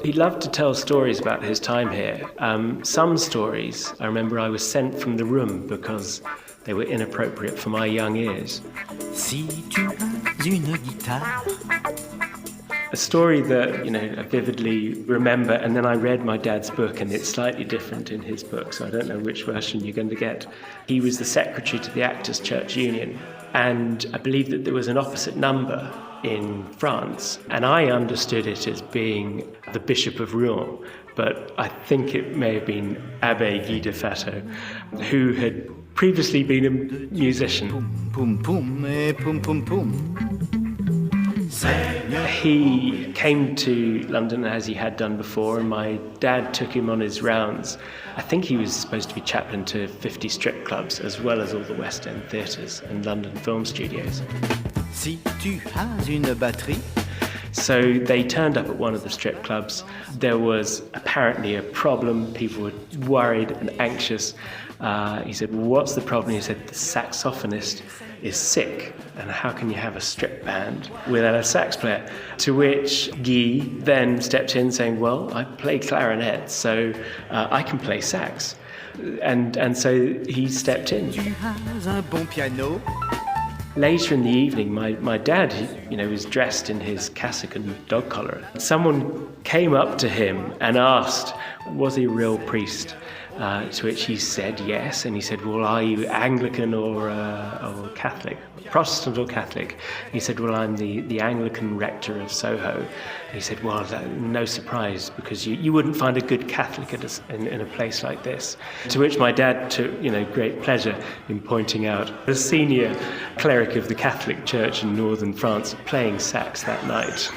He loved to tell stories about his time here. Some stories, I remember I was sent from the room because they were inappropriate for my young ears. Si tu as une guitare. A story that, I vividly remember, and then I read my dad's book, and it's slightly different in his book, so I don't know which version you're going to get. He was the secretary to the Actors' Church Union, and I believe that there was an opposite number in France, and I understood it as being the Bishop of Rouen, but I think it may have been Abbé Guy de Fatto, who had previously been a musician. Poum, poum, et poum, poum, poum. He came to London as he had done before, and my dad took him on his rounds. I think he was supposed to be chaplain to 50 strip clubs, as well as all the West End theatres and London film studios. Si tu as une batterie. So they turned up at one of the strip clubs. There was apparently a problem. People were worried and anxious. He said, well, what's the problem? He said, the saxophonist is sick, and how can you have a strip band without a sax player? To which Guy then stepped in saying, well, I play clarinet, so I can play sax. And so he stepped in. Tu as un bon piano. Later in the evening, my dad, was dressed in his cassock and dog collar. Someone came up to him and asked, was he a real priest? To which he said yes, and he said, well, are you Anglican or Catholic? Protestant or Catholic? He said, well, I'm the Anglican rector of Soho. And he said, well, no surprise, because you wouldn't find a good Catholic in a place like this. To which my dad took, great pleasure in pointing out the senior cleric of the Catholic Church in northern France playing sax that night.